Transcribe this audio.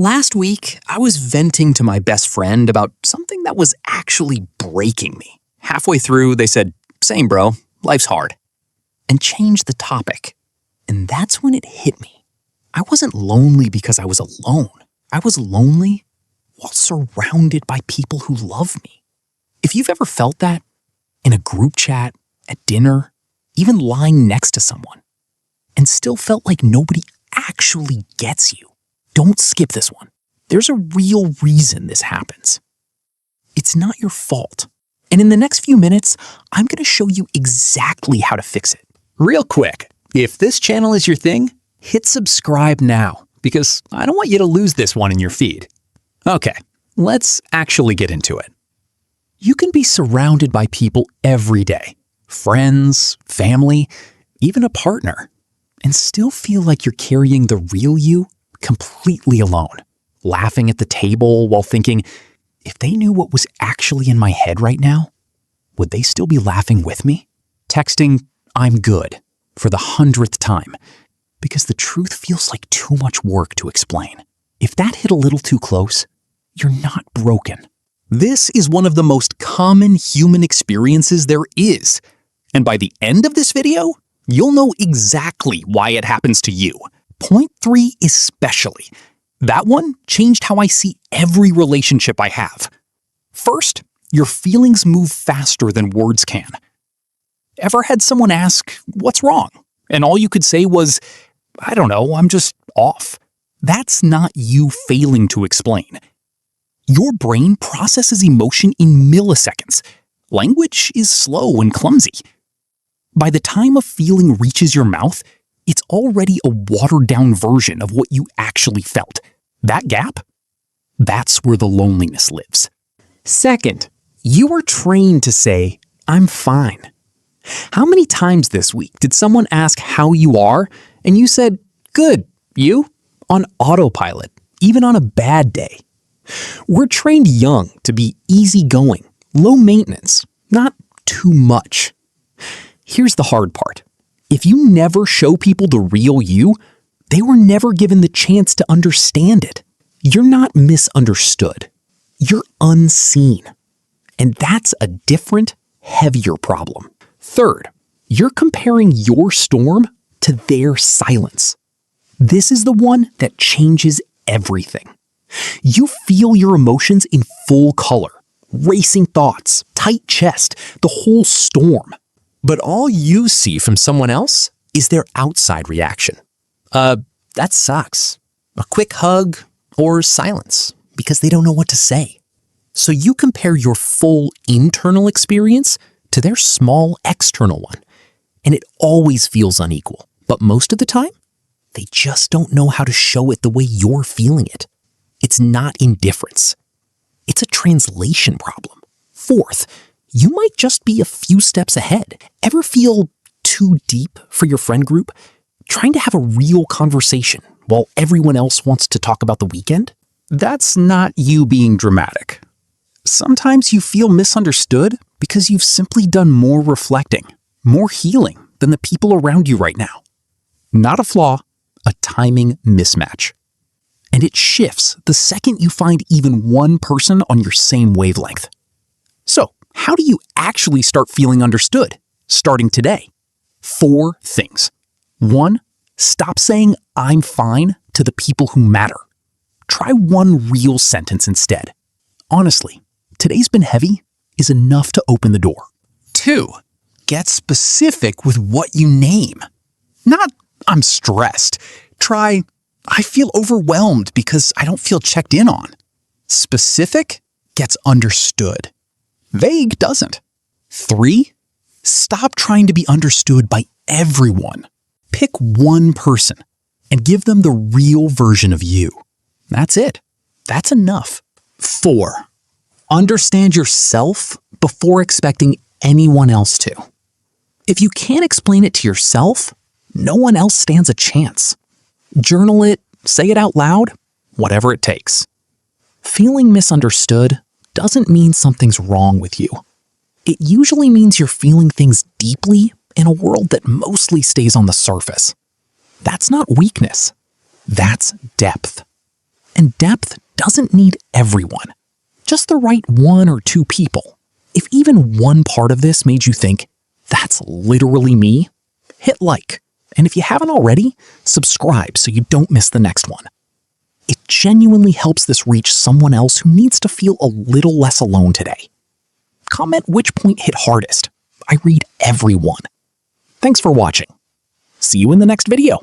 Last week, I was venting to my best friend about something that was actually breaking me. Halfway through, they said, "Same, bro. Life's hard," and changed the topic. And that's when it hit me. I wasn't lonely because I was alone. I was lonely while surrounded by people who love me. If you've ever felt that, in a group chat, at dinner, even lying next to someone, and still felt like nobody actually gets you, don't skip this one. There's a real reason this happens. It's not your fault. And in the next few minutes, I'm going to show you exactly how to fix it. Real quick, if this channel is your thing, hit subscribe now, because I don't want you to lose this one in your feed. Okay, let's actually get into it. You can be surrounded by people every day, friends, family, even a partner, and still feel like you're carrying the real you completely alone, laughing at the table while thinking, if they knew what was actually in my head right now, would they still be laughing with me? Texting, "I'm good," for the 100th time, because the truth feels like too much work to explain. If that hit a little too close, you're not broken. This is one of the most common human experiences there is. And by the end of this video, you'll know exactly why it happens to you. Point 3 especially. That one changed how I see every relationship I have. First, your feelings move faster than words can. Ever had someone ask, "What's wrong?" And all you could say was, "I don't know, I'm just off." That's not you failing to explain. Your brain processes emotion in milliseconds. Language is slow and clumsy. By the time a feeling reaches your mouth, it's already a watered-down version of what you actually felt. That gap? That's where the loneliness lives. Second, you are trained to say, "I'm fine." How many times this week did someone ask how you are, and you said, "Good, you?" on autopilot, even on a bad day? We're trained young to be easygoing, low maintenance, not too much. Here's the hard part. If you never show people the real you, they were never given the chance to understand it. You're not misunderstood. You're unseen. And that's a different, heavier problem. Third, you're comparing your storm to their silence. This is the one that changes everything. You feel your emotions in full color, racing thoughts, tight chest, the whole storm. But all you see from someone else is their outside reaction. That sucks. A quick hug or silence because they don't know what to say. So you compare your full internal experience to their small external one, and it always feels unequal. But most of the time, they just don't know how to show it the way you're feeling it. It's not indifference. It's a translation problem. Fourth, you might just be a few steps ahead. Ever feel too deep for your friend group? Trying to have a real conversation while everyone else wants to talk about the weekend? That's not you being dramatic. Sometimes you feel misunderstood because you've simply done more reflecting, more healing than the people around you right now. Not a flaw, a timing mismatch. And it shifts the second you find even one person on your same wavelength. So, how do you actually start feeling understood? Starting today. 4 things. 1, stop saying "I'm fine" to the people who matter. Try one real sentence instead. Honestly, "Today's been heavy" is enough to open the door. 2, get specific with what you name. Not "I'm stressed." Try "I feel overwhelmed because I don't feel checked in on." Specific gets understood. Vague doesn't. 3, stop trying to be understood by everyone. Pick one person and give them the real version of you. That's it. That's enough. 4, understand yourself before expecting anyone else to. If you can't explain it to yourself, no one else stands a chance. Journal it, say it out loud, whatever it takes. Feeling misunderstood doesn't mean something's wrong with you. It usually means you're feeling things deeply in a world that mostly stays on the surface. That's not weakness. That's depth. And depth doesn't need everyone, just the right 1 or 2 people. If even one part of this made you think, that's literally me, hit like. And if you haven't already, subscribe so you don't miss the next one. It genuinely helps this reach someone else who needs to feel a little less alone today. Comment which point hit hardest. I read every one. Thanks for watching. See you in the next video.